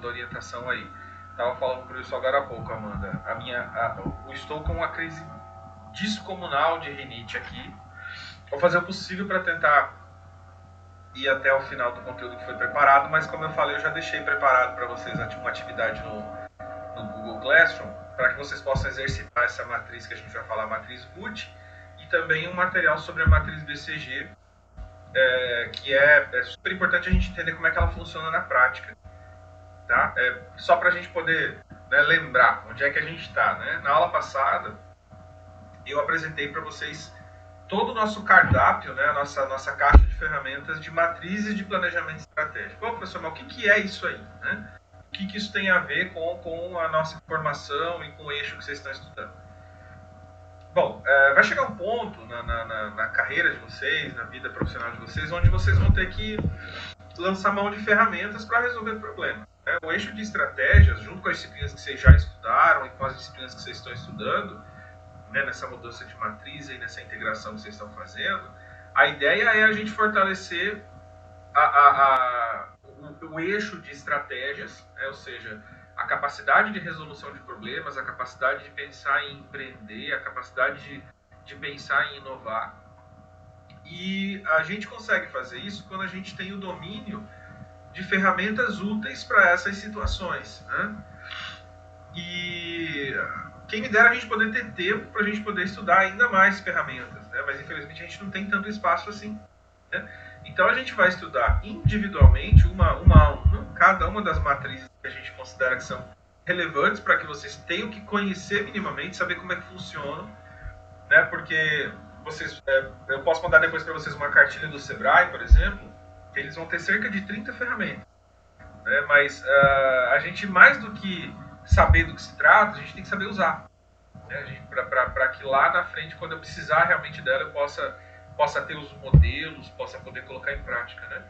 da orientação aí. Estava falando por isso agora há pouco, Amanda. Eu estou com uma crise descomunal de rinite aqui. Vou fazer o possível para tentar ir até o final do conteúdo que foi preparado, mas como eu falei, eu já deixei preparado para vocês uma atividade no Google Classroom, para que vocês possam exercitar essa matriz que a gente vai falar, a matriz Guth, e também um material sobre a matriz BCG, que é super importante a gente entender como é que ela funciona na prática. Tá? Só para a gente poder, né, lembrar onde é que a gente está. Né? Na aula passada, eu apresentei para vocês todo o nosso cardápio, né, a nossa caixa de ferramentas de matrizes de planejamento estratégico. Bom, professor, mas o que é isso aí? Né? O que isso tem a ver com a nossa formação e com o eixo que vocês estão estudando? Bom, vai chegar um ponto na carreira de vocês, na vida profissional de vocês, onde vocês vão ter que lançar mão de ferramentas para resolver problemas. Né? O eixo de estratégias, junto com as disciplinas que vocês já estudaram e com as disciplinas que vocês estão estudando, né, nessa mudança de matriz e nessa integração que vocês estão fazendo, a ideia é a gente fortalecer o eixo de estratégias, né, ou seja, a capacidade de resolução de problemas, a capacidade de pensar em empreender, a capacidade de pensar em inovar. E a gente consegue fazer isso quando a gente tem o domínio de ferramentas úteis para essas situações. Né? E quem me dera a gente poder ter tempo para a gente poder estudar ainda mais ferramentas, né? Mas infelizmente a gente não tem tanto espaço assim. Né? Então a gente vai estudar individualmente, uma a uma, cada uma das matrizes que a gente considera que são relevantes para que vocês tenham que conhecer minimamente, saber como é que funcionam, né? Porque vocês, eu posso mandar depois para vocês uma cartilha do Sebrae, por exemplo, que eles vão ter cerca de 30 ferramentas. Né? Mas a gente, mais do que saber do que se trata, a gente tem que saber usar. Né? Para que lá na frente, quando eu precisar realmente dela, eu possa ter os modelos, possa poder colocar em prática. Né?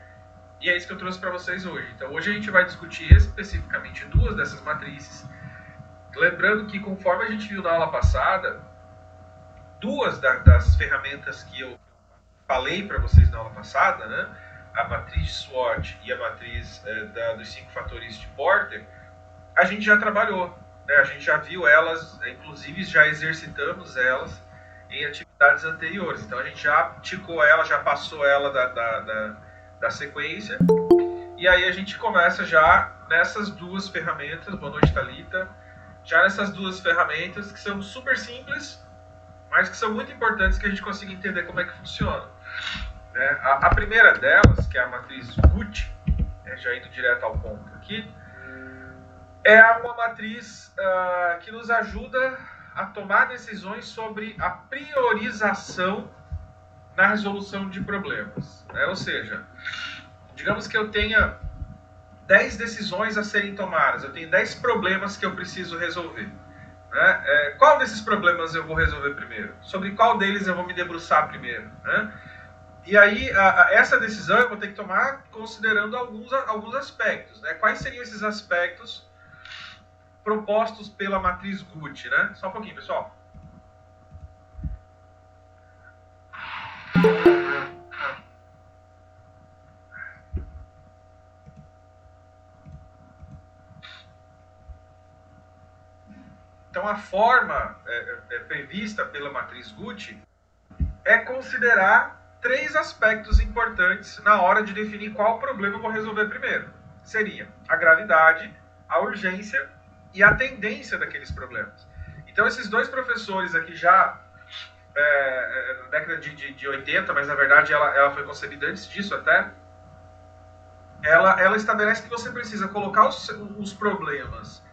E é isso que eu trouxe para vocês hoje. Então, hoje a gente vai discutir especificamente duas dessas matrizes. Lembrando que, conforme a gente viu na aula passada, duas das ferramentas que eu falei para vocês na aula passada, né? A matriz SWOT e a matriz dos 5 fatores de Porter, a gente já trabalhou, né? A gente já viu elas, inclusive já exercitamos elas em atividades anteriores. Então a gente já ticou ela, já passou ela da sequência. E aí a gente começa já nessas duas ferramentas, boa noite, Thalita, já nessas duas ferramentas que são super simples, mas que são muito importantes que a gente consiga entender como é que funciona. Né? A primeira delas, que é a matriz Guth, já indo direto ao ponto aqui, é uma matriz que nos ajuda a tomar decisões sobre a priorização na resolução de problemas. Né? Ou seja, digamos que eu tenha 10 decisões a serem tomadas, eu tenho 10 problemas que eu preciso resolver. Né? Qual desses problemas eu vou resolver primeiro? Sobre qual deles eu vou me debruçar primeiro? Né? E aí, essa decisão eu vou ter que tomar considerando alguns aspectos. Né? Quais seriam esses aspectos propostos pela matriz Guth? Né? Só um pouquinho, pessoal. Então, a forma prevista pela matriz Guth é considerar 3 aspectos importantes na hora de definir qual problema eu vou resolver primeiro. Seria a gravidade, a urgência e a tendência daqueles problemas. Então, esses 2 professores aqui já, na década de 80, mas na verdade ela foi concebida antes disso até, ela estabelece que você precisa colocar os problemas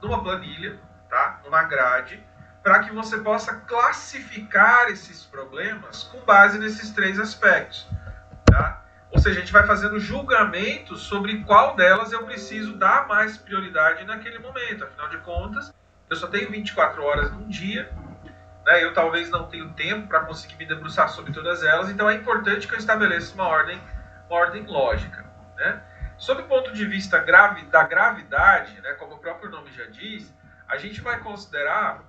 numa planilha, tá? Numa grade, para que você possa classificar esses problemas com base nesses 3 aspectos. Tá? Ou seja, a gente vai fazendo julgamentos sobre qual delas eu preciso dar mais prioridade naquele momento. Afinal de contas, eu só tenho 24 horas num dia, né? Eu talvez não tenha tempo para conseguir me debruçar sobre todas elas, então é importante que eu estabeleça uma ordem lógica. Né? Sob o ponto de vista da gravidade, né, como o próprio nome já diz, a gente vai considerar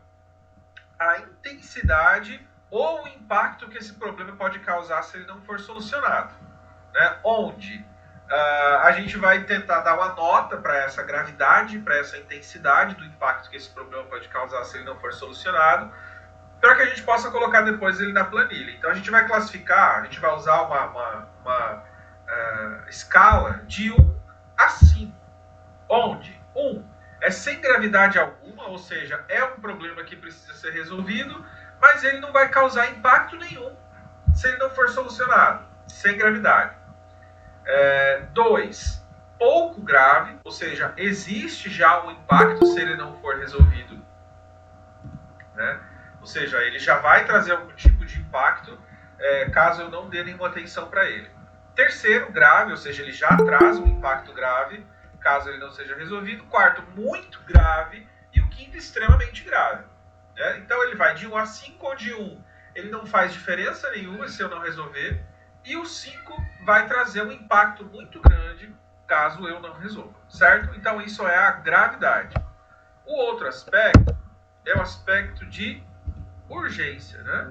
a intensidade ou o impacto que esse problema pode causar se ele não for solucionado. Né? Onde a gente vai tentar dar uma nota para essa gravidade, para essa intensidade do impacto que esse problema pode causar se ele não for solucionado, para que a gente possa colocar depois ele na planilha. Então a gente vai classificar, a gente vai usar uma escala de 1 a 5, onde 1 é sem gravidade alguma, ou seja, é um problema que precisa ser resolvido, mas ele não vai causar impacto nenhum se ele não for solucionado, sem gravidade. 2, pouco grave, ou seja, existe já um impacto se ele não for resolvido, né? Ou seja, ele já vai trazer algum tipo de impacto caso eu não dê nenhuma atenção para ele. 3º, grave, ou seja, ele já traz um impacto grave caso ele não seja resolvido. 4º, muito grave. E o 5º, extremamente grave, né? Então ele vai de 1 a 5, onde 1 ele não faz diferença nenhuma se eu não resolver, e o 5 vai trazer um impacto muito grande caso eu não resolva, certo? Então isso é a gravidade. O outro aspecto é o aspecto de urgência, né?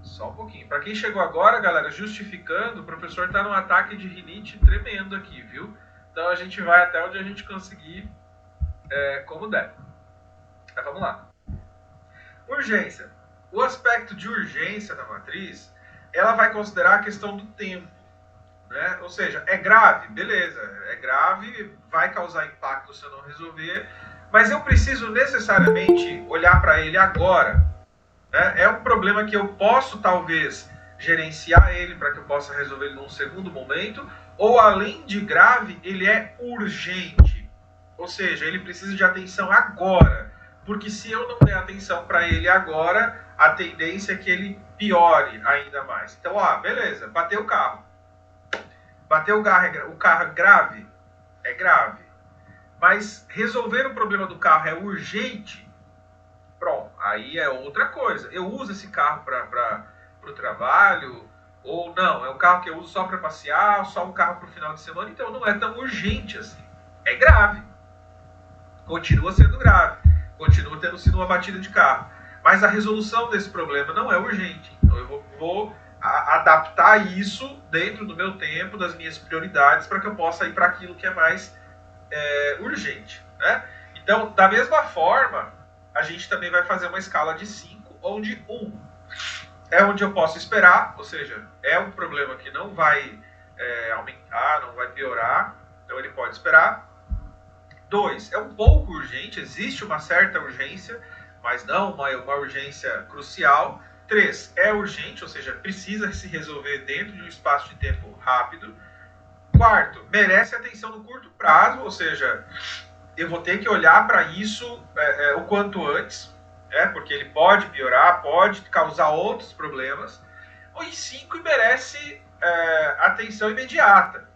Só um pouquinho. Para quem chegou agora, galera, justificando, o professor está num ataque de rinite tremendo aqui, viu? Então a gente vai até onde a gente conseguir, como der. Mas vamos lá. Urgência. O aspecto de urgência da matriz, ela vai considerar a questão do tempo, né? Ou seja, é grave, beleza, é grave, vai causar impacto se eu não resolver, mas eu preciso necessariamente olhar para ele agora, né? É um problema que eu posso talvez gerenciar ele para que eu possa resolver ele num segundo momento, ou além de grave, ele é urgente, ou seja, ele precisa de atenção agora, porque se eu não der atenção para ele agora, a tendência é que ele piore ainda mais. Então, beleza, bateu o carro. Bateu o carro é grave? É grave. Mas resolver o problema do carro é urgente? Pronto, aí é outra coisa. Eu uso esse carro para o trabalho, ou não, é um carro que eu uso só para passear, só um carro para o final de semana, então não é tão urgente assim. É grave. Continua sendo grave. Continua tendo sido uma batida de carro. Mas a resolução desse problema não é urgente. Então eu vou adaptar isso dentro do meu tempo, das minhas prioridades, para que eu possa ir para aquilo que é mais urgente, né? Então, da mesma forma, a gente também vai fazer uma escala de 5, onde 1 é onde eu posso esperar, ou seja, é um problema que não vai aumentar, não vai piorar, então ele pode esperar. 2, é um pouco urgente, existe uma certa urgência, mas não uma urgência crucial. 3, é urgente, ou seja, precisa se resolver dentro de um espaço de tempo rápido. 4, merece atenção no curto prazo, ou seja, eu vou ter que olhar para isso o quanto antes, porque ele pode piorar, pode causar outros problemas. E 5, merece atenção imediata.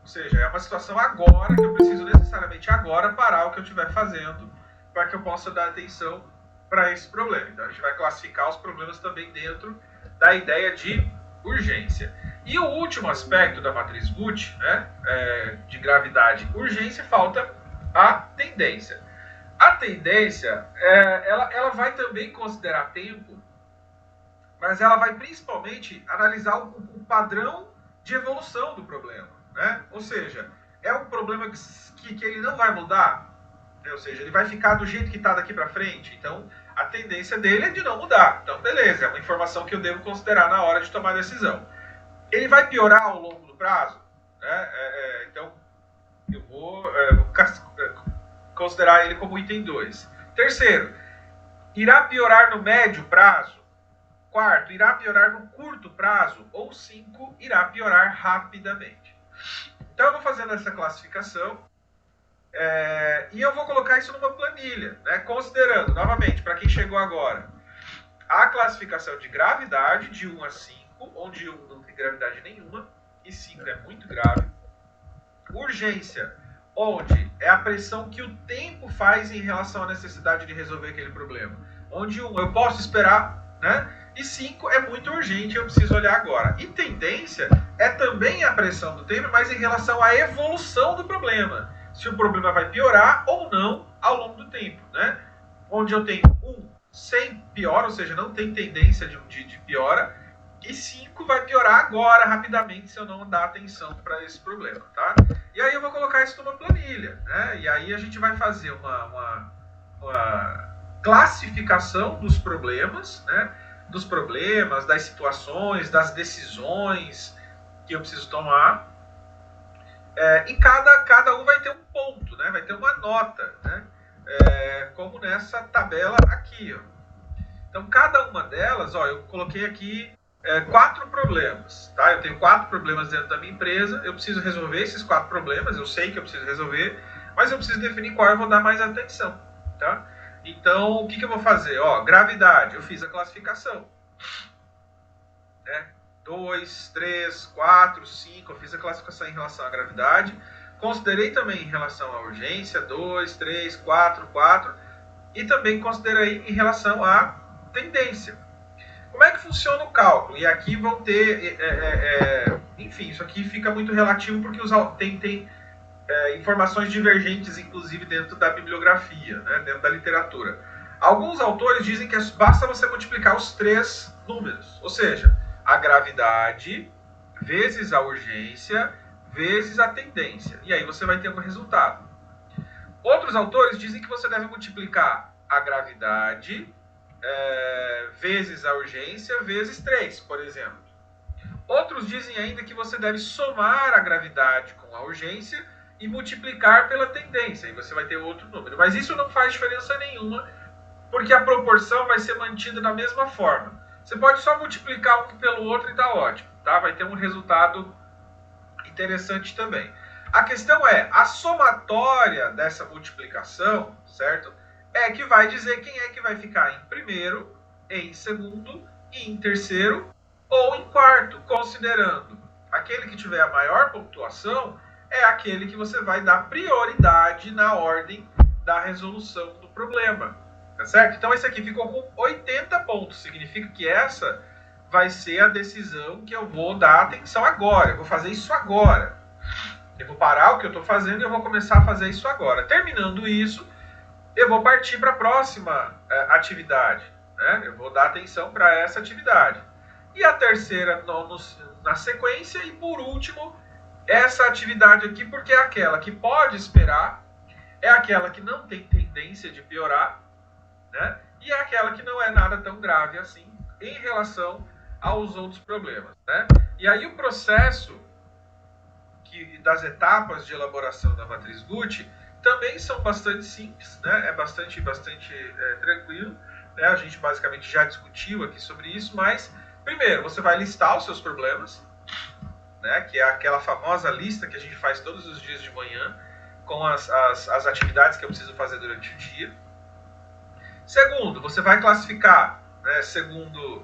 Ou seja, é uma situação agora, que eu preciso necessariamente agora parar o que eu estiver fazendo para que eu possa dar atenção para esse problema. Então a gente vai classificar os problemas também dentro da ideia de urgência. E o último aspecto da matriz Guth, né, de gravidade e urgência, falta a tendência. A tendência, ela vai também considerar tempo, mas ela vai principalmente analisar o padrão de evolução do problema, né? Ou seja, é um problema que ele não vai mudar, né? Ou seja, ele vai ficar do jeito que está daqui para frente. Então, a tendência dele é de não mudar. Então, beleza, é uma informação que eu devo considerar na hora de tomar a decisão. Ele vai piorar ao longo do prazo, né? Então, eu vou considerar ele como item 2. Terceiro, irá piorar no médio prazo? 4, irá piorar no curto prazo? Ou 5, irá piorar rapidamente? Então, eu vou fazendo essa classificação e eu vou colocar isso numa planilha, né? Considerando, novamente, para quem chegou agora, a classificação de gravidade de 1 a 5, onde 1 não tem gravidade nenhuma e 5 é muito grave. Urgência, onde é a pressão que o tempo faz em relação à necessidade de resolver aquele problema. Onde 1 eu posso esperar, né? E 5 é muito urgente, eu preciso olhar agora. E tendência é também a pressão do tempo, mas em relação à evolução do problema. Se o problema vai piorar ou não ao longo do tempo, né? Onde eu tenho 1 sem piora, ou seja, não tem tendência de piora. E 5 vai piorar agora, rapidamente, se eu não dar atenção para esse problema, tá? E aí eu vou colocar isso numa planilha, né? E aí a gente vai fazer uma classificação dos problemas, né? Dos problemas, das situações, das decisões que eu preciso tomar. E cada um vai ter um ponto, né? Vai ter uma nota, né? Como nessa tabela aqui, ó. Então, cada uma delas, ó, eu coloquei aqui 4 problemas, tá? Eu tenho 4 problemas dentro da minha empresa, eu preciso resolver esses 4 problemas, eu sei que eu preciso resolver, mas eu preciso definir qual eu vou dar mais atenção, tá? Então, o que eu vou fazer? Ó, gravidade, eu fiz a classificação, né? 2, 3, 4, 5, eu fiz a classificação em relação à gravidade, considerei também em relação à urgência, 2, 3, 4, 4, e também considerei em relação à tendência. Como é que funciona o cálculo? E aqui vão ter, enfim, isso aqui fica muito relativo porque tem informações divergentes, inclusive dentro da bibliografia, né, dentro da literatura. Alguns autores dizem que basta você multiplicar os 3 números, ou seja, a gravidade vezes a urgência vezes a tendência, e aí você vai ter um resultado. Outros autores dizem que você deve multiplicar a gravidade vezes a urgência vezes 3, por exemplo. Outros dizem ainda que você deve somar a gravidade com a urgência e multiplicar pela tendência, e você vai ter outro número. Mas isso não faz diferença nenhuma, porque a proporção vai ser mantida da mesma forma. Você pode só multiplicar um pelo outro e está ótimo, tá? Vai ter um resultado interessante também. A questão é, a somatória dessa multiplicação, certo? É que vai dizer quem é que vai ficar em primeiro, em segundo e em terceiro ou em quarto, considerando aquele que tiver a maior pontuação é aquele que você vai dar prioridade na ordem da resolução do problema, tá certo? Então esse aqui ficou com 80 pontos, significa que essa vai ser a decisão que eu vou dar atenção agora, eu vou fazer isso agora. Eu vou parar o que eu estou fazendo e eu vou começar a fazer isso agora. Terminando isso, eu vou partir para a próxima atividade, né? Eu vou dar atenção para essa atividade. E a terceira na sequência, e por último, essa atividade aqui, porque é aquela que pode esperar, é aquela que não tem tendência de piorar, né? E é aquela que não é nada tão grave assim em relação aos outros problemas, né? E aí o processo das etapas de elaboração da matriz Gucci também são bastante simples, né? É bastante tranquilo, né? A gente basicamente já discutiu aqui sobre isso, mas primeiro você vai listar os seus problemas, né? Que é aquela famosa lista que a gente faz todos os dias de manhã com as atividades que eu preciso fazer durante o dia. Segundo, você vai classificar, né, segundo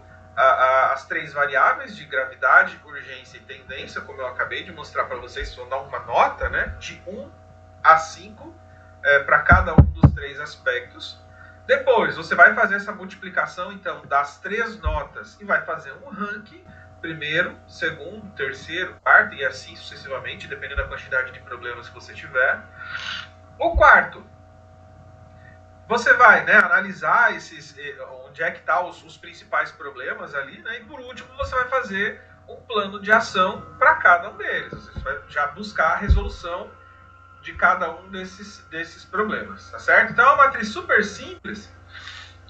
as 3 variáveis de gravidade, urgência e tendência, como eu acabei de mostrar para vocês, vão dar uma nota, né, de 1 a 5 para cada um dos 3 aspectos. Depois, você vai fazer essa multiplicação, então, das 3 notas e vai fazer um ranking, primeiro, segundo, terceiro, quarto e assim sucessivamente, dependendo da quantidade de problemas que você tiver. O quarto, você vai, né, analisar onde é que estão os principais problemas ali, né, e por último você vai fazer um plano de ação para cada um deles. Você vai já buscar a resolução de cada um desses problemas, tá certo? Então é uma matriz super simples,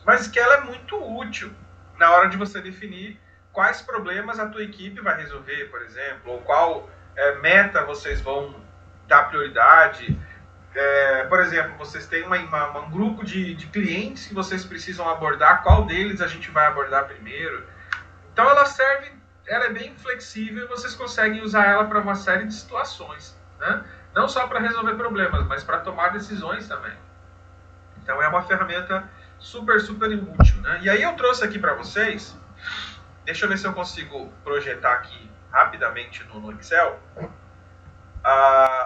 mas que ela é muito útil na hora de você definir quais problemas a tua equipe vai resolver, por exemplo, ou qual meta vocês vão dar prioridade. Por exemplo, vocês têm um grupo de clientes que vocês precisam abordar, qual deles a gente vai abordar primeiro. Então ela é bem flexível e vocês conseguem usar ela para uma série de situações, né? Não só para resolver problemas, mas para tomar decisões também. Então é uma ferramenta super, super útil, né? E aí eu trouxe aqui para vocês, deixa eu ver se eu consigo projetar aqui rapidamente no Excel,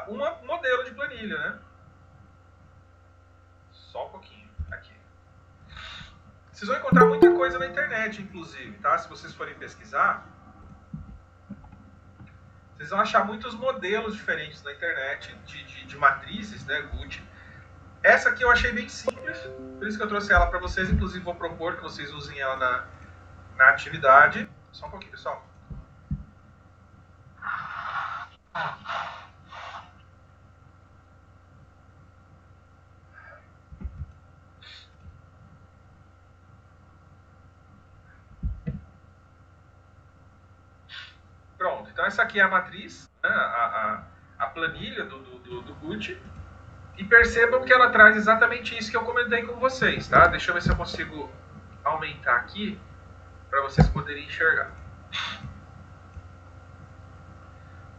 um modelo de planilha, né? Só um pouquinho, aqui. Vocês vão encontrar muita coisa na internet, inclusive, tá? Se vocês forem pesquisar, vocês vão achar muitos modelos diferentes na internet de matrizes, né, Gucci. Essa aqui eu achei bem simples, por isso que eu trouxe ela para vocês. Inclusive vou propor que vocês usem ela na atividade. Só um pouquinho, pessoal. Pronto, então essa aqui é a matriz, né, a planilha do GUT. E percebam que ela traz exatamente isso que eu comentei com vocês, tá? Deixa eu ver se eu consigo aumentar aqui para vocês poderem enxergar.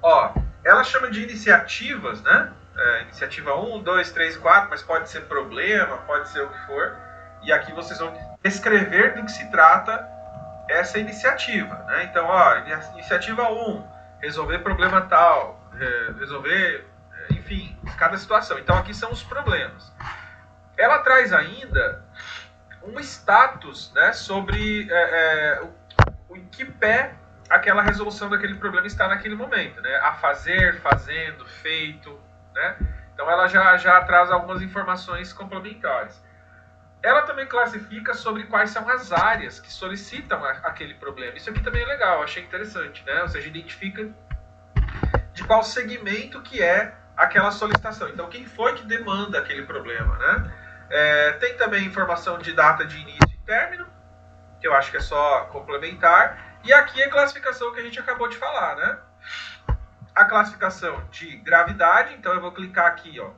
Ó, ela chama de iniciativas, né? Iniciativa 1, 2, 3, 4, mas pode ser problema, pode ser o que for. E aqui vocês vão descrever do que se trata essa iniciativa, né? Então, ó, iniciativa 1, resolver problema tal, resolver, enfim, cada situação. Então, aqui são os problemas. Ela traz ainda um status, né, sobre em que pé aquela resolução daquele problema está naquele momento, né? A fazer, fazendo, feito, né? Então, ela já traz algumas informações complementares. Ela também classifica sobre quais são as áreas que solicitam aquele problema. Isso aqui também é legal, achei interessante, né? Ou seja, identifica de qual segmento que é aquela solicitação. Então, quem foi que demanda aquele problema, né? Tem também informação de data de início e término, que eu acho que é só complementar. E aqui é a classificação que a gente acabou de falar, né? A classificação de gravidade, então eu vou clicar aqui, ó,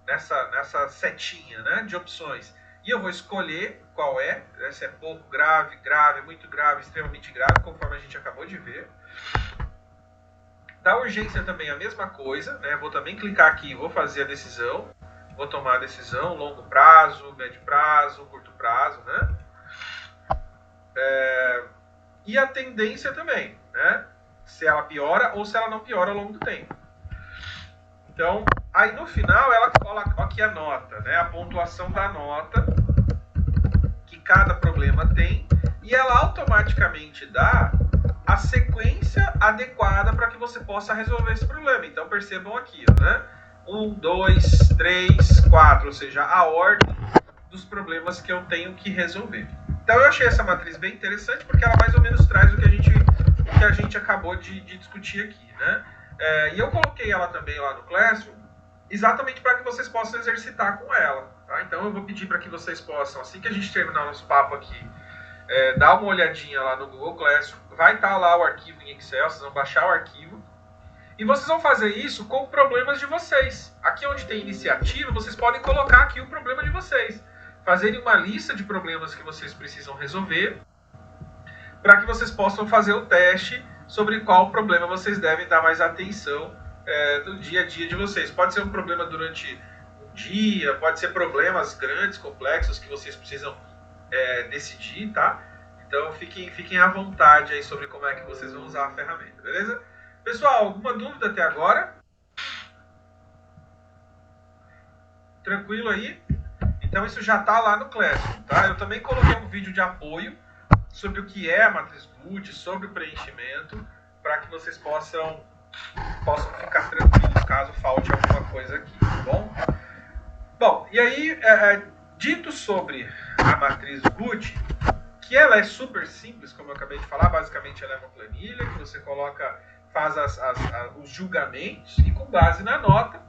nessa setinha, né, de opções. E eu vou escolher qual é, se é pouco grave, grave, muito grave, extremamente grave, conforme a gente acabou de ver. Da urgência também a mesma coisa, né? Vou também clicar aqui, vou fazer a decisão, vou tomar a decisão, longo prazo, médio prazo, curto prazo, né? E a tendência também, né? Se ela piora ou se ela não piora ao longo do tempo. Então, aí no final ela coloca aqui a nota, né? A pontuação da nota que cada problema tem, e ela automaticamente dá a sequência adequada para que você possa resolver esse problema. Então percebam aqui, né? 1, 2, 3, 4, ou seja, a ordem dos problemas que eu tenho que resolver. Então eu achei essa matriz bem interessante porque ela mais ou menos traz o que a gente acabou de discutir aqui, né? E eu coloquei ela também lá no Classroom exatamente para que vocês possam exercitar com ela, tá? Então eu vou pedir para que vocês possam, assim que a gente terminar o nosso papo aqui, dar uma olhadinha lá no Google Classroom, vai estar lá o arquivo em Excel, vocês vão baixar o arquivo, e vocês vão fazer isso com problemas de vocês. Aqui onde tem iniciativa, vocês podem colocar aqui o problema de vocês, fazerem uma lista de problemas que vocês precisam resolver, para que vocês possam fazer o teste sobre qual problema vocês devem dar mais atenção no dia a dia de vocês. Pode ser um problema durante um dia, pode ser problemas grandes, complexos, que vocês precisam decidir, tá? Então fiquem à vontade aí sobre como é que vocês vão usar a ferramenta, beleza? Pessoal, alguma dúvida até agora? Tranquilo aí? Então isso já está lá no Classroom, tá? Eu também coloquei um vídeo de apoio sobre o que é a matriz GUT, sobre o preenchimento, para que vocês possam ficar tranquilos caso falte alguma coisa aqui, tá bom? Bom, e aí, dito sobre a matriz GUT, que ela é super simples, como eu acabei de falar, basicamente ela é uma planilha que você faz os julgamentos e com base na nota,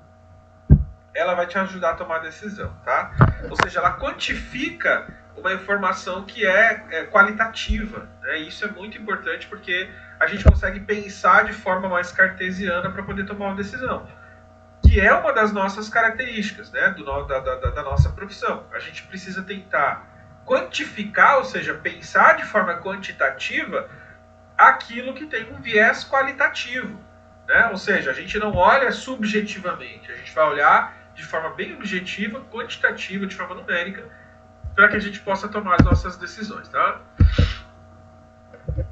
ela vai te ajudar a tomar a decisão, tá? Ou seja, ela quantifica uma informação que é qualitativa, né? Isso é muito importante porque a gente consegue pensar de forma mais cartesiana para poder tomar uma decisão, que é uma das nossas características, né? Da nossa profissão. A gente precisa tentar quantificar, ou seja, pensar de forma quantitativa aquilo que tem um viés qualitativo, né? Ou seja, a gente não olha subjetivamente, a gente vai olhar de forma bem objetiva, quantitativa, de forma numérica, para que a gente possa tomar as nossas decisões, tá?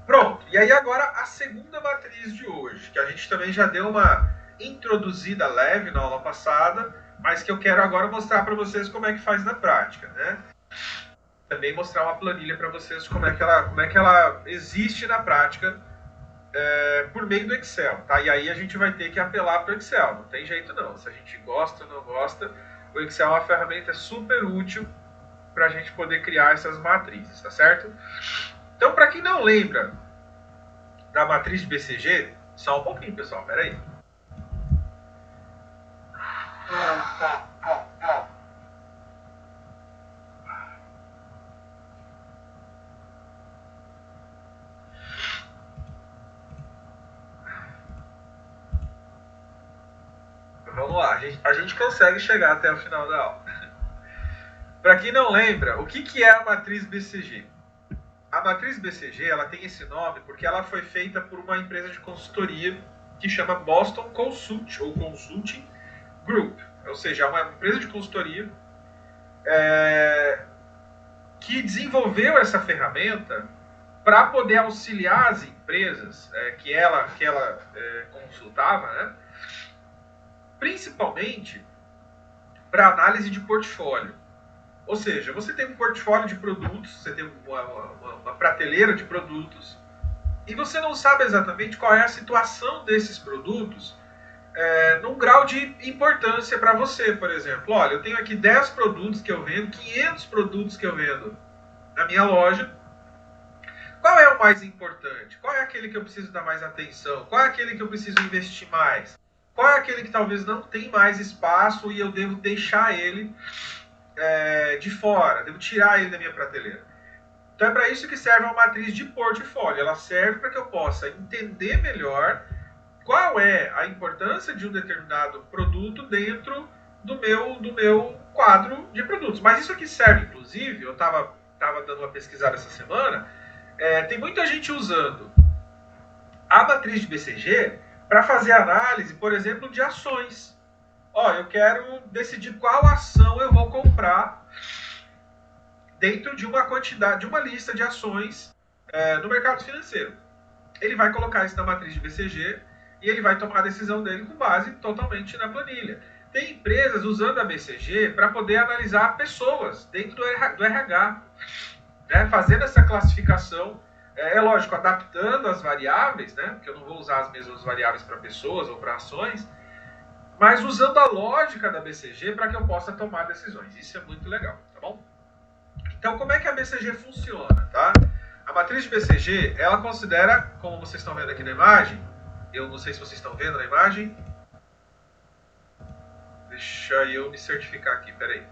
Pronto, e aí agora a segunda matriz de hoje, que a gente também já deu uma introduzida leve na aula passada, mas que eu quero agora mostrar para vocês como é que faz na prática, né? Também mostrar uma planilha para vocês como é que ela existe na prática por meio do Excel, tá? E aí a gente vai ter que apelar para o Excel, não tem jeito não. Se a gente gosta ou não gosta, o Excel é uma ferramenta super útil para a gente poder criar essas matrizes, tá certo? não lembra da matriz de BCG, só um pouquinho, pessoal, peraí. Vamos lá, a gente consegue chegar até o final da aula. Para quem não lembra, o que é a matriz BCG? A matriz BCG ela tem esse nome porque ela foi feita por uma empresa de consultoria que chama Boston Consult, ou Consulting Group. Ou seja, é uma empresa de consultoria que desenvolveu essa ferramenta para poder auxiliar as empresas que ela consultava, né? Principalmente para análise de portfólio. Ou seja, você tem um portfólio de produtos, você tem uma prateleira de produtos, e você não sabe exatamente qual é a situação desses produtos num grau de importância para você, por exemplo. Olha, eu tenho aqui 10 produtos que eu vendo, 500 produtos que eu vendo na minha loja. Qual é o mais importante? Qual é aquele que eu preciso dar mais atenção? Qual é aquele que eu preciso investir mais? Qual é aquele que talvez não tem mais espaço e eu devo deixar ele de fora, devo tirar ele da minha prateleira? Então é para isso que serve a matriz de portfólio. Ela serve para que eu possa entender melhor qual é a importância de um determinado produto dentro do meu quadro de produtos. Mas isso aqui serve, inclusive, eu estava dando uma pesquisada essa semana, tem muita gente usando a matriz de BCG para fazer análise, por exemplo, de ações. Eu quero decidir qual ação eu vou comprar dentro de uma quantidade, de uma lista de ações no mercado financeiro. Ele vai colocar isso na matriz de BCG e ele vai tomar a decisão dele com base totalmente na planilha. Tem empresas usando a BCG para poder analisar pessoas dentro do RH, né, fazendo essa classificação, lógico, adaptando as variáveis, né, porque eu não vou usar as mesmas variáveis para pessoas ou para ações, mas usando a lógica da BCG para que eu possa tomar decisões. Isso é muito legal, tá bom? Então, como é que a BCG funciona, tá? A matriz de BCG, ela considera, como vocês estão vendo aqui na imagem, eu não sei se vocês estão vendo na imagem, deixa eu me certificar aqui, peraí.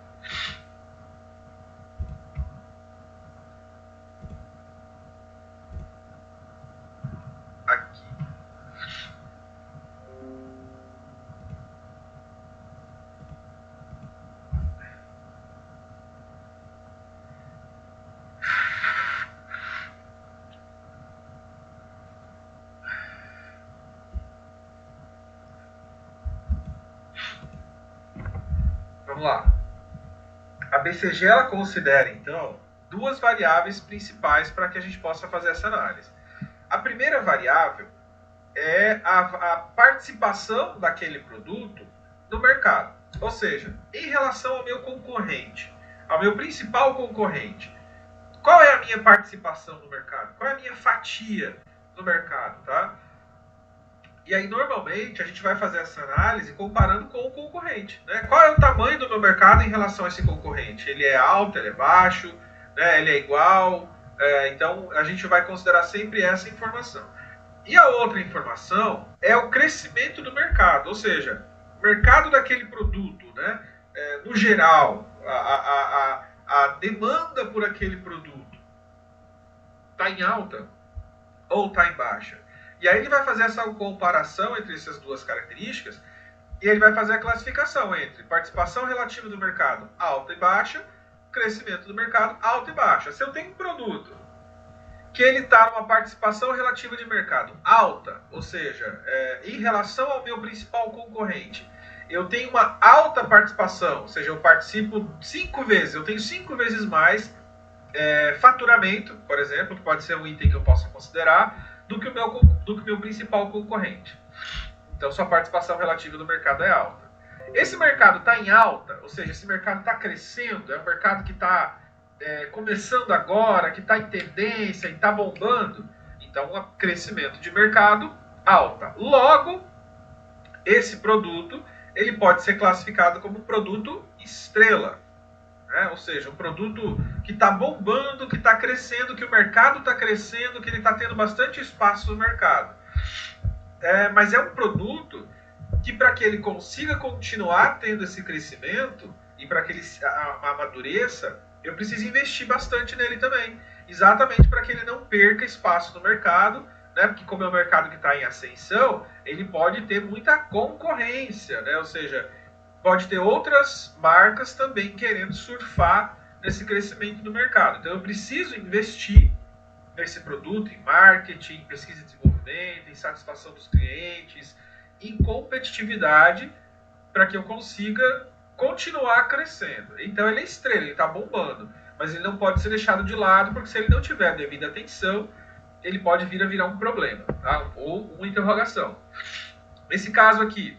Aqui. Vamos lá. A BCG ela considera, então, duas variáveis principais para que a gente possa fazer essa análise. A primeira variável é a participação daquele produto no mercado. Ou seja, em relação ao meu concorrente, ao meu principal concorrente, qual é a minha participação no mercado? Qual é a minha fatia no mercado, tá? E aí, normalmente, a gente vai fazer essa análise comparando com o concorrente, né? Qual é o tamanho do meu mercado em relação a esse concorrente? Ele é alto, ele é baixo, né? Ele é igual? Então, a gente vai considerar sempre essa informação. E a outra informação é o crescimento do mercado, ou seja, o mercado daquele produto, né? No geral, a demanda por aquele produto está em alta ou está em baixa? E aí ele vai fazer essa comparação entre essas duas características e ele vai fazer a classificação entre participação relativa do mercado alta e baixa, crescimento do mercado alta e baixa. Se eu tenho um produto que ele está numa participação relativa de mercado alta, ou seja, em relação ao meu principal concorrente, eu tenho uma alta participação, ou seja, eu participo 5 vezes, eu tenho 5 vezes mais faturamento, por exemplo, que pode ser um item que eu possa considerar, do que o meu principal concorrente. Então, sua participação relativa do mercado é alta. Esse mercado está em alta, ou seja, esse mercado está crescendo, é um mercado que está começando agora, que está em tendência e está bombando. Então, um crescimento de mercado alta. Logo, esse produto ele pode ser classificado como produto estrela. né? Ou seja, um produto que está bombando, que está crescendo, que o mercado está crescendo, que ele está tendo bastante espaço no mercado. Mas é um produto que, para que ele consiga continuar tendo esse crescimento e para que ele amadureça, eu preciso investir bastante nele também. Exatamente para que ele não perca espaço no mercado, né? Porque como é um mercado que está em ascensão, ele pode ter muita concorrência, né? Ou seja, pode ter outras marcas também querendo surfar nesse crescimento do mercado. Então eu preciso investir nesse produto, em marketing, em pesquisa e desenvolvimento, em satisfação dos clientes, em competitividade, para que eu consiga continuar crescendo. Então ele é estrela, ele está bombando, mas ele não pode ser deixado de lado, porque se ele não tiver a devida atenção, ele pode vir a virar um problema, tá? Ou uma interrogação. Nesse caso aqui,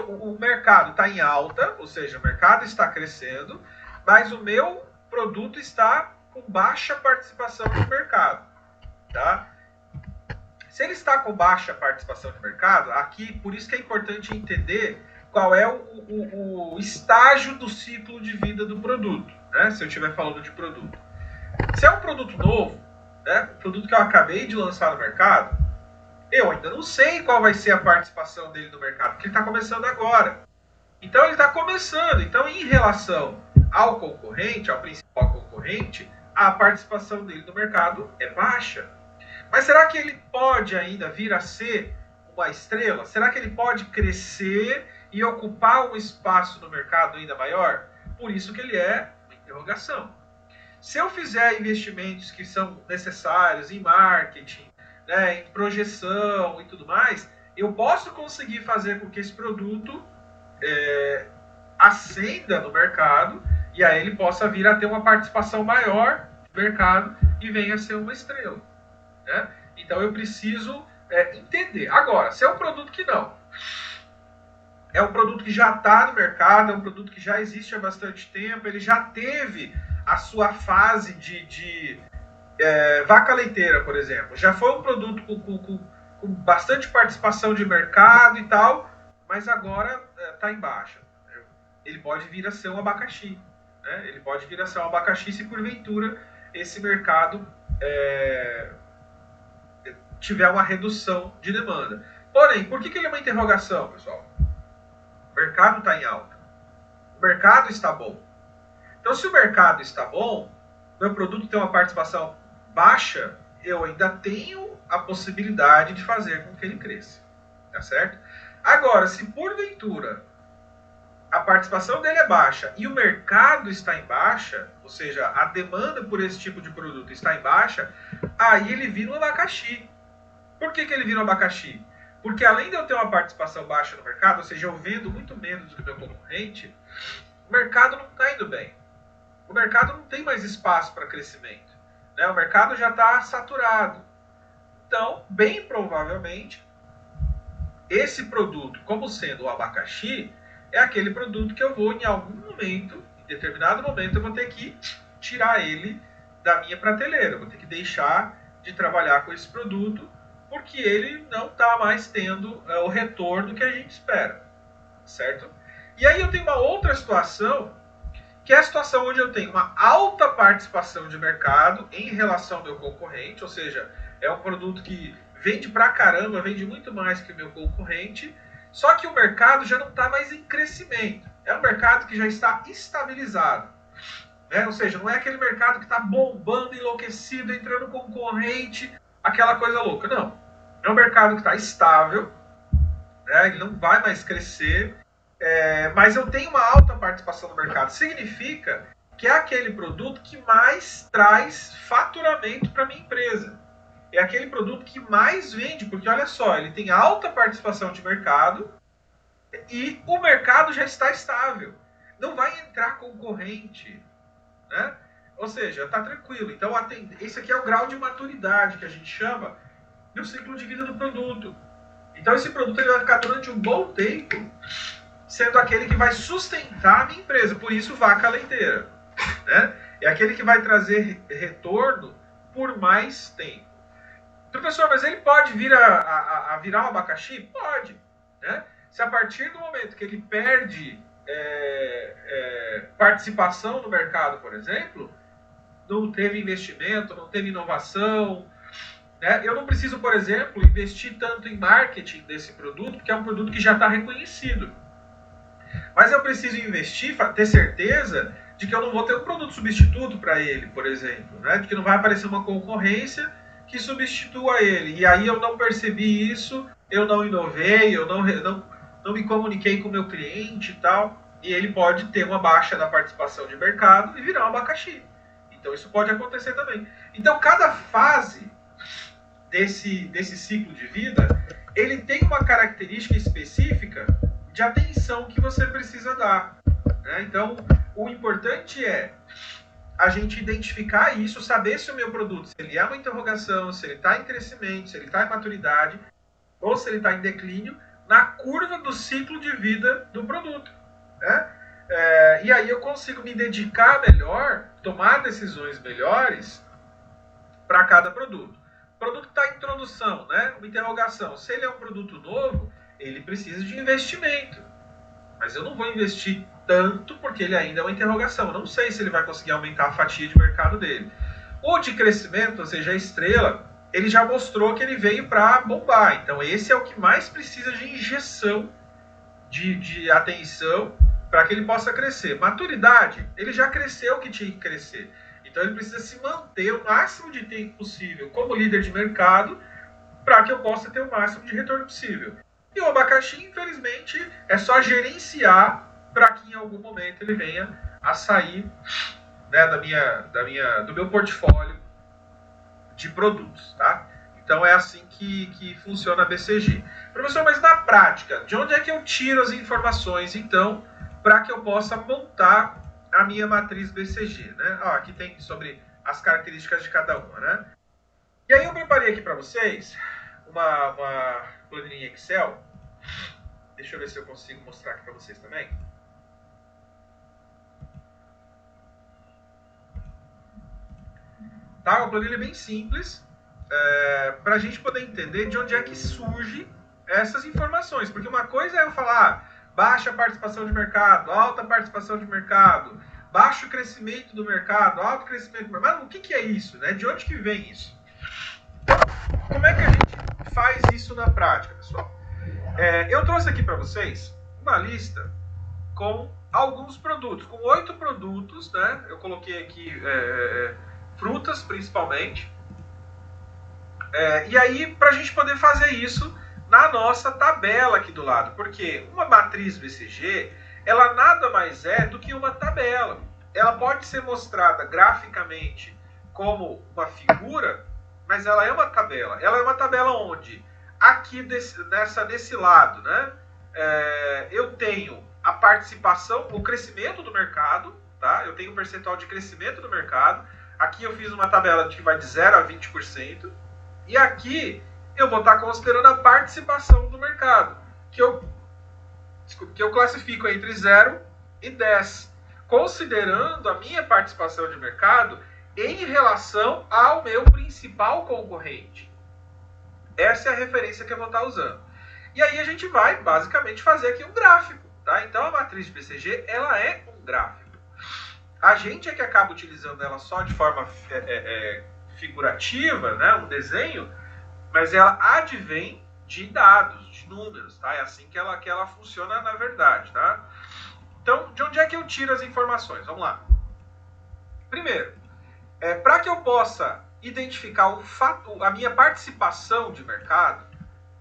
o mercado está em alta, ou seja, o mercado está crescendo, mas o meu produto está com baixa participação de mercado, tá? Se ele está com baixa participação de mercado, aqui, por isso que é importante entender qual é o estágio do ciclo de vida do produto, né? Se eu estiver falando de produto. Se é um produto novo, né? Um produto que eu acabei de lançar no mercado, eu ainda não sei qual vai ser a participação dele no mercado, porque ele está começando agora. Então ele está começando. Então, em relação ao concorrente, ao principal concorrente, a participação dele no mercado é baixa. Mas será que ele pode ainda vir a ser uma estrela? Será que ele pode crescer e ocupar um espaço no mercado ainda maior? Por isso que ele é uma interrogação. Se eu fizer investimentos que são necessários em marketing, né, em projeção e tudo mais, eu posso conseguir fazer com que esse produto ascenda no mercado e aí ele possa vir a ter uma participação maior no mercado e venha a ser uma estrela, né? Então eu preciso entender. Agora, se é um produto que não, é um produto que já está no mercado, é um produto que já existe há bastante tempo, ele já teve a sua fase de vaca leiteira, por exemplo. Já foi um produto com bastante participação de mercado e tal, mas agora está em baixa. Ele pode vir a ser um abacaxi, né? Ele pode vir a ser um abacaxi se porventura esse mercado tiver uma redução de demanda. Porém, por que ele é uma interrogação, pessoal? O mercado está em alta. O mercado está bom. Então, se o mercado está bom, meu produto tem uma participação baixa, eu ainda tenho a possibilidade de fazer com que ele cresça. Tá certo? Agora, se porventura a participação dele é baixa e o mercado está em baixa, ou seja, a demanda por esse tipo de produto está em baixa, aí ele vira um abacaxi. Por que ele vira um abacaxi? Porque além de eu ter uma participação baixa no mercado, ou seja, eu vendo muito menos do que o meu concorrente, o mercado não está indo bem. O mercado não tem mais espaço para crescimento, né? O mercado já está saturado. Então, bem provavelmente, esse produto, como sendo o abacaxi, é aquele produto que eu vou, em algum momento, em determinado momento, eu vou ter que tirar ele da minha prateleira. Eu vou ter que deixar de trabalhar com esse produto, porque ele não está mais tendo o retorno que a gente espera, certo? E aí eu tenho uma outra situação, que é a situação onde eu tenho uma alta participação de mercado em relação ao meu concorrente, ou seja, é um produto que vende pra caramba, vende muito mais que o meu concorrente, só que o mercado já não está mais em crescimento. É um mercado que já está estabilizado, né? Ou seja, não é aquele mercado que está bombando, enlouquecido, entrando concorrente, aquela coisa louca. Não. É um mercado que está estável, né? Ele não vai mais crescer, mas eu tenho uma alta participação no mercado. Significa que é aquele produto que mais traz faturamento para a minha empresa. É aquele produto que mais vende, porque olha só, ele tem alta participação de mercado e o mercado já está estável. Não vai entrar concorrente, né? Ou seja, está tranquilo. Então, esse aqui é o grau de maturidade que a gente chama do ciclo de vida do produto. Então, esse produto ele vai ficar durante um bom tempo sendo aquele que vai sustentar a minha empresa. Por isso, vaca leiteira, né? É aquele que vai trazer retorno por mais tempo. Professor, mas ele pode vir a virar um abacaxi? Pode, né? Se a partir do momento que ele perde participação no mercado, por exemplo, não teve investimento, não teve inovação, né? Eu não preciso, por exemplo, investir tanto em marketing desse produto, porque é um produto que já está reconhecido. Mas eu preciso investir, ter certeza de que eu não vou ter um produto substituto para ele, por exemplo, né? De que não vai aparecer uma concorrência que substitua ele. E aí eu não percebi isso, eu não inovei, eu não me comuniquei com o meu cliente e tal, e ele pode ter uma baixa na participação de mercado e virar um abacaxi. Então isso pode acontecer também. Então cada fase desse ciclo de vida, ele tem uma característica específica de atenção que você precisa dar, né? Então o importante é a gente identificar isso, saber se o meu produto, se ele é uma interrogação, se ele está em crescimento, se ele está em maturidade, ou se ele está em declínio, na curva do ciclo de vida do produto, né? E aí eu consigo me dedicar melhor, tomar decisões melhores para cada produto. O produto está em introdução, né? Uma interrogação. Se ele é um produto novo, ele precisa de investimento. Mas eu não vou investir tanto porque ele ainda é uma interrogação. Eu não sei se ele vai conseguir aumentar a fatia de mercado dele. O de crescimento, ou seja, a estrela, ele já mostrou que ele veio para bombar. Então esse é o que mais precisa de injeção de atenção para que ele possa crescer. Maturidade, ele já cresceu o que tinha que crescer. Então ele precisa se manter o máximo de tempo possível como líder de mercado para que eu possa ter o máximo de retorno possível. E o abacaxi, infelizmente, é só gerenciar para que em algum momento ele venha a sair, né, do meu portfólio de produtos, tá? Então é assim que funciona a BCG. Professor, mas na prática, de onde é que eu tiro as informações, então, para que eu possa montar a minha matriz BCG, né? Ó, aqui tem sobre as características de cada uma, né? E aí eu preparei aqui para vocês uma planilha Excel. Deixa eu ver se eu consigo mostrar aqui para vocês também. Tá? Uma planilha bem simples, para a gente poder entender de onde é que surge essas informações. Porque uma coisa é eu falar baixa participação de mercado, alta participação de mercado, baixo crescimento do mercado, alto crescimento do mercado. Mas o que é isso, né? De onde que vem isso? Como é que a gente faz isso na prática, pessoal? Eu trouxe aqui para vocês uma lista com alguns produtos, com 8 produtos, né? Eu coloquei aqui frutas, principalmente. E aí, para a gente poder fazer isso na nossa tabela aqui do lado, porque uma matriz BCG, ela nada mais é do que uma tabela. Ela pode ser mostrada graficamente como uma figura, mas ela é uma tabela. Ela é uma tabela onde, aqui nesse lado, né, eu tenho a participação, o crescimento do mercado, tá? Eu tenho um percentual de crescimento do mercado. Aqui eu fiz uma tabela que vai de 0 a 20%. E aqui eu vou estar considerando a participação do mercado, que eu classifico entre 0 e 10, considerando a minha participação de mercado em relação ao meu principal concorrente. Essa é a referência que eu vou estar usando. E aí a gente vai, basicamente, fazer aqui um gráfico. Tá? Então a matriz de BCG, ela é um gráfico. A gente é que acaba utilizando ela só de forma figurativa, né? Um desenho, mas ela advém de dados, de números, tá? É assim que ela funciona na verdade, tá? Então, de onde é que eu tiro as informações? Vamos lá. Primeiro, para que eu possa identificar a minha participação de mercado,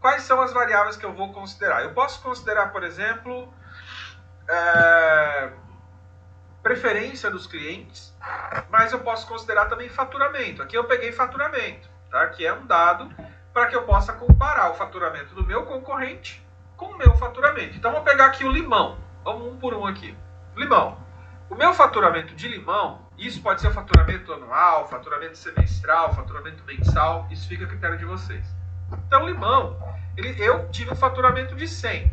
quais são as variáveis que eu vou considerar? Eu posso considerar, por exemplo, preferência dos clientes, mas eu posso considerar também faturamento. Aqui eu peguei faturamento, tá? Que é um dado para que eu possa comparar o faturamento do meu concorrente com o meu faturamento. Então, vou pegar aqui o limão. Vamos um por um aqui. Limão. O meu faturamento de limão, isso pode ser o faturamento anual, faturamento semestral, faturamento mensal, isso fica a critério de vocês. Então, limão, eu tive um faturamento de 100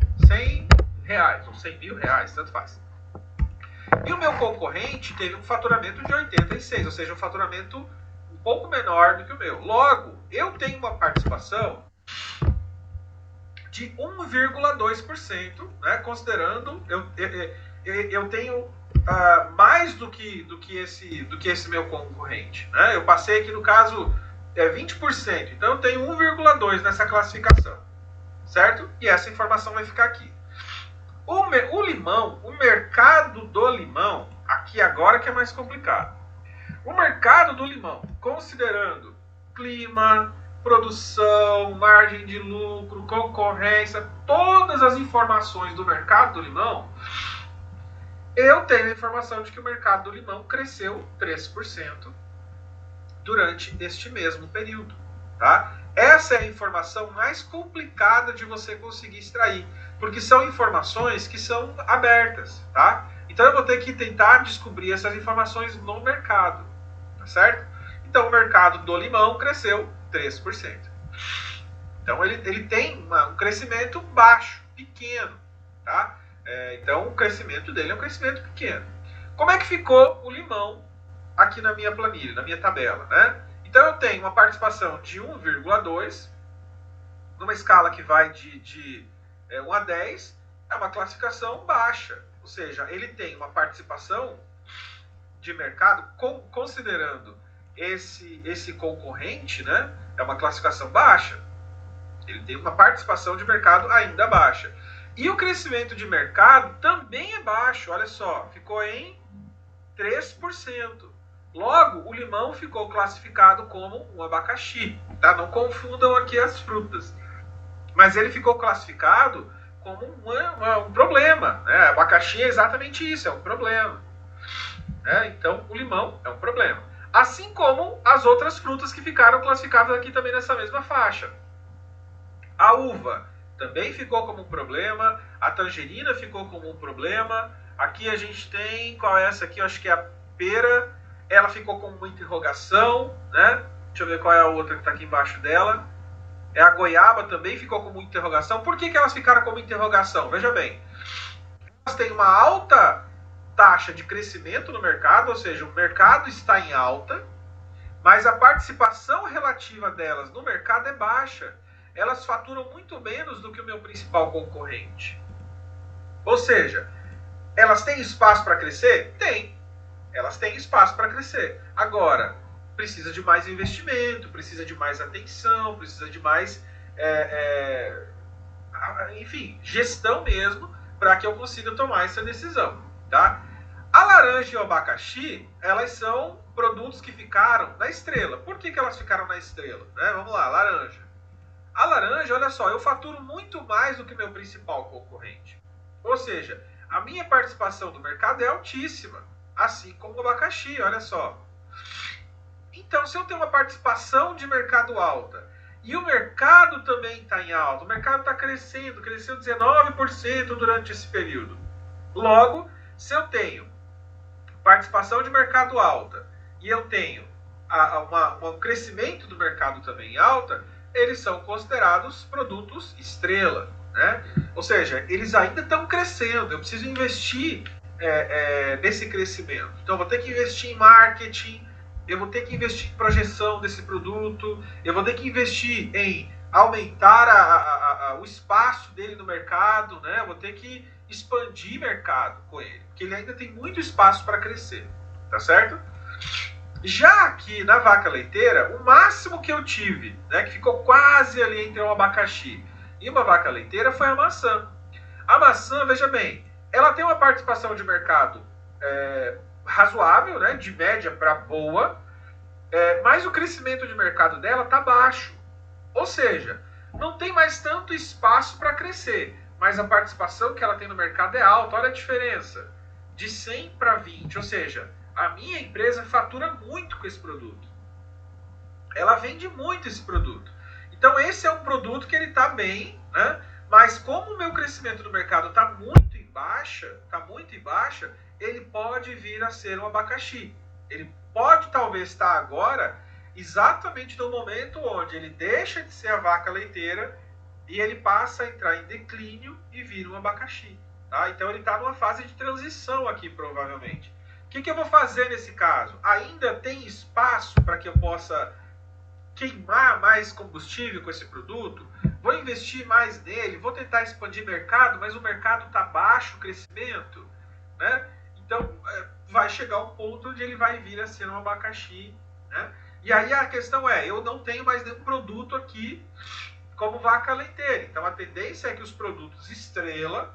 reais, ou 100 mil reais, tanto faz. E o meu concorrente teve um faturamento de 86, ou seja, um faturamento um pouco menor do que o meu. Logo, eu tenho uma participação de 1,2%, né, considerando... eu tenho mais do que esse meu concorrente, né? Eu passei aqui no caso 20%, então eu tenho 1,2 nessa classificação, certo? E essa informação vai ficar aqui. O limão, o mercado do limão, aqui agora que é mais complicado. O mercado do limão, considerando clima, produção, margem de lucro, concorrência, todas as informações do mercado do limão, eu tenho a informação de que o mercado do limão cresceu 3% durante este mesmo período, tá? Essa é a informação mais complicada de você conseguir extrair, porque são informações que são abertas, tá? Então eu vou ter que tentar descobrir essas informações no mercado, tá certo? Então o mercado do limão cresceu 3%. Então ele tem um crescimento baixo, pequeno, tá? Então o crescimento dele é um crescimento pequeno. Como é que ficou o limão aqui na minha planilha, na minha tabela, né? Então eu tenho uma participação de 1,2, numa escala que vai de 1 a 10, é uma classificação baixa. Ou seja, ele tem uma participação de mercado, considerando esse concorrente, né? É uma classificação baixa. Ele tem uma participação de mercado ainda baixa. E o crescimento de mercado também é baixo, olha só, ficou em 3%. Logo, o limão ficou classificado como um abacaxi, tá? Não confundam aqui as frutas. Mas ele ficou classificado como um problema, né? Abacaxi é exatamente isso, é um problema. Né? Então, o limão é um problema. Assim como as outras frutas que ficaram classificadas aqui também nessa mesma faixa. A uva também ficou como um problema, a tangerina ficou como um problema. Aqui a gente tem, qual é essa aqui? Eu acho que é a pera. Ela ficou como uma interrogação, né? Deixa eu ver qual é a outra que está aqui embaixo dela. A goiaba também ficou como interrogação. Por que elas ficaram como interrogação? Veja bem, elas têm uma alta taxa de crescimento no mercado, ou seja, o mercado está em alta, mas a participação relativa delas no mercado é baixa. Elas faturam muito menos do que o meu principal concorrente. Ou seja, elas têm espaço para crescer? Tem. Elas têm espaço para crescer. Agora, precisa de mais investimento, precisa de mais atenção, precisa de mais, enfim, gestão mesmo, para que eu consiga tomar essa decisão, tá? A laranja e o abacaxi, elas são produtos que ficaram na estrela. Por que elas ficaram na estrela? Né? Vamos lá, laranja. A laranja, olha só, eu faturo muito mais do que meu principal concorrente. Ou seja, a minha participação do mercado é altíssima, assim como o abacaxi, olha só. Então, se eu tenho uma participação de mercado alta e o mercado também está em alta, o mercado está crescendo, cresceu 19% durante esse período. Logo, se eu tenho participação de mercado alta e eu tenho um crescimento do mercado também alta, eles são considerados produtos estrela, né? Ou seja, eles ainda estão crescendo, eu preciso investir nesse crescimento. Então, eu vou ter que investir em marketing, eu vou ter que investir em projeção desse produto, eu vou ter que investir em aumentar o espaço dele no mercado, né? Eu vou ter que expandir mercado com ele, porque ele ainda tem muito espaço para crescer, tá certo? Já aqui na vaca leiteira, o máximo que eu tive, né, que ficou quase ali entre um abacaxi e uma vaca leiteira, foi a maçã. A maçã, veja bem, ela tem uma participação de mercado razoável, né, de média para boa, mas o crescimento de mercado dela está baixo. Ou seja, não tem mais tanto espaço para crescer, mas a participação que ela tem no mercado é alta. Olha a diferença, de 100 para 20, ou seja, a minha empresa fatura muito com esse produto. Ela vende muito esse produto. Então esse é um produto que ele está bem, né? Mas como o meu crescimento do mercado está muito em baixa, ele pode vir a ser um abacaxi. Ele pode talvez estar agora exatamente no momento onde ele deixa de ser a vaca leiteira e ele passa a entrar em declínio e vira um abacaxi. Tá? Então ele está numa fase de transição aqui, provavelmente. O que eu vou fazer nesse caso? Ainda tem espaço para que eu possa queimar mais combustível com esse produto? Vou investir mais nele? Vou tentar expandir mercado, mas o mercado está baixo, o crescimento? né? Então, vai chegar um ponto onde ele vai vir a ser um abacaxi, né? E aí a questão é, eu não tenho mais nenhum produto aqui como vaca leiteira. Então, a tendência é que os produtos estrela,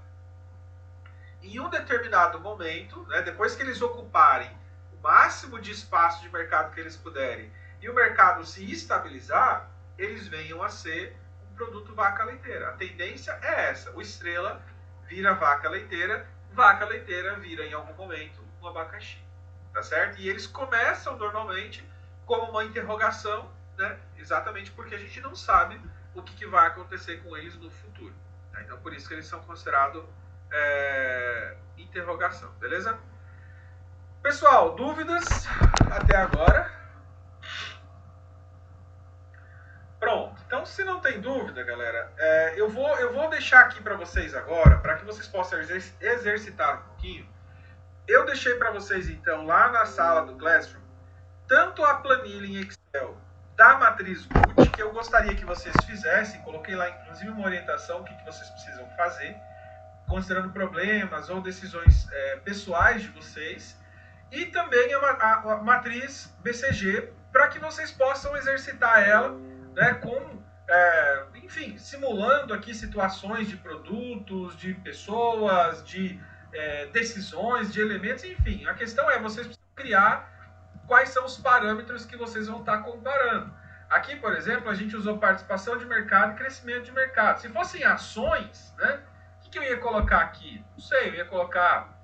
em um determinado momento, né, depois que eles ocuparem o máximo de espaço de mercado que eles puderem e o mercado se estabilizar, eles venham a ser um produto vaca leiteira. A tendência é essa. O estrela vira vaca leiteira vira em algum momento um abacaxi. Tá certo? E eles começam normalmente como uma interrogação, né, exatamente porque a gente não sabe o que vai acontecer com eles no futuro. Tá? Então, por isso que eles são considerados interrogação, beleza? Pessoal, dúvidas até agora? Pronto. Então, se não tem dúvida, galera, eu vou deixar aqui para vocês agora, para que vocês possam exercitar um pouquinho. Eu deixei para vocês, então, lá na sala do Classroom, tanto a planilha em Excel da matriz GUT, que eu gostaria que vocês fizessem, coloquei lá, inclusive, uma orientação, o que vocês precisam fazer, considerando problemas ou decisões pessoais de vocês, e também a matriz BCG, para que vocês possam exercitar ela, né, com, enfim, simulando aqui situações de produtos, de pessoas, de decisões, de elementos, enfim. A questão é, vocês precisam criar quais são os parâmetros que vocês vão estar comparando. Aqui, por exemplo, a gente usou participação de mercado e crescimento de mercado. Se fossem ações, né, o que eu ia colocar aqui? Não sei, eu ia colocar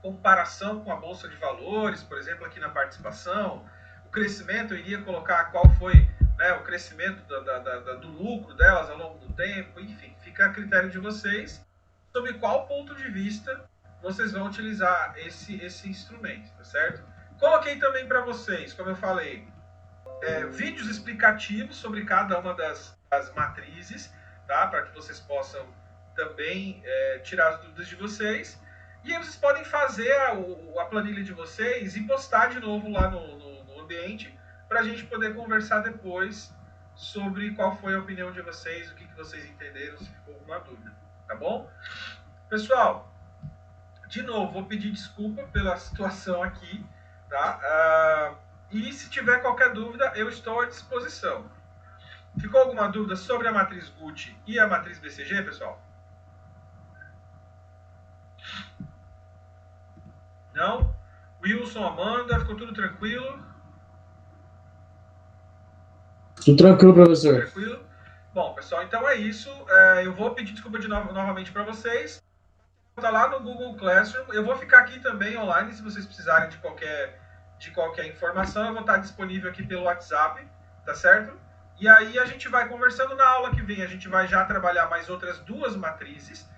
comparação com a Bolsa de Valores, por exemplo, aqui na participação. O crescimento, eu iria colocar qual foi, né, o crescimento do lucro delas ao longo do tempo. Enfim, fica a critério de vocês sobre qual ponto de vista vocês vão utilizar esse instrumento, tá certo? Coloquei também para vocês, como eu falei, vídeos explicativos sobre cada uma das matrizes, tá? Para que vocês possam também tirar as dúvidas de vocês. E aí vocês podem fazer a planilha de vocês e postar de novo lá no ambiente para a gente poder conversar depois sobre qual foi a opinião de vocês, o que vocês entenderam, se ficou alguma dúvida, tá bom? Pessoal, de novo, vou pedir desculpa pela situação aqui, tá? E se tiver qualquer dúvida, eu estou à disposição. Ficou alguma dúvida sobre a matriz GUT e a matriz BCG, pessoal? Não? Wilson, Amanda, ficou tudo tranquilo? Tudo tranquilo, professor. Tranquilo? Bom, pessoal, então é isso. Eu vou pedir desculpa novamente para vocês. Tá lá no Google Classroom. Eu vou ficar aqui também online, se vocês precisarem de qualquer informação. Eu vou estar disponível aqui pelo WhatsApp, tá certo? E aí a gente vai conversando na aula que vem. A gente vai já trabalhar mais outras duas matrizes.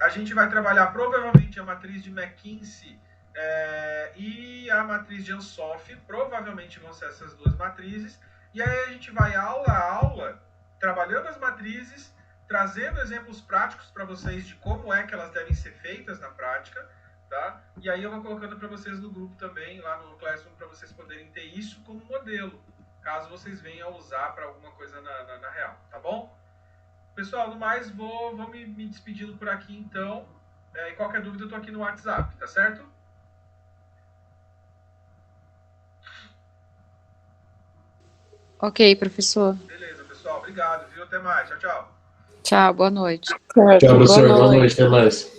A gente vai trabalhar provavelmente a matriz de McKinsey e a matriz de Ansoff. Provavelmente vão ser essas duas matrizes. E aí a gente vai aula a aula, trabalhando as matrizes, trazendo exemplos práticos para vocês de como é que elas devem ser feitas na prática, tá? E aí eu vou colocando para vocês no grupo também, lá no Classroom, para vocês poderem ter isso como modelo, caso vocês venham a usar para alguma coisa na real, tá bom? Pessoal, no mais, vou me despedindo por aqui, então. E qualquer dúvida, eu tô aqui no WhatsApp, tá certo? Ok, professor. Beleza, pessoal. Obrigado, viu? Até mais. Tchau, tchau. Tchau, boa noite. Tchau, professor. Boa noite. Até mais.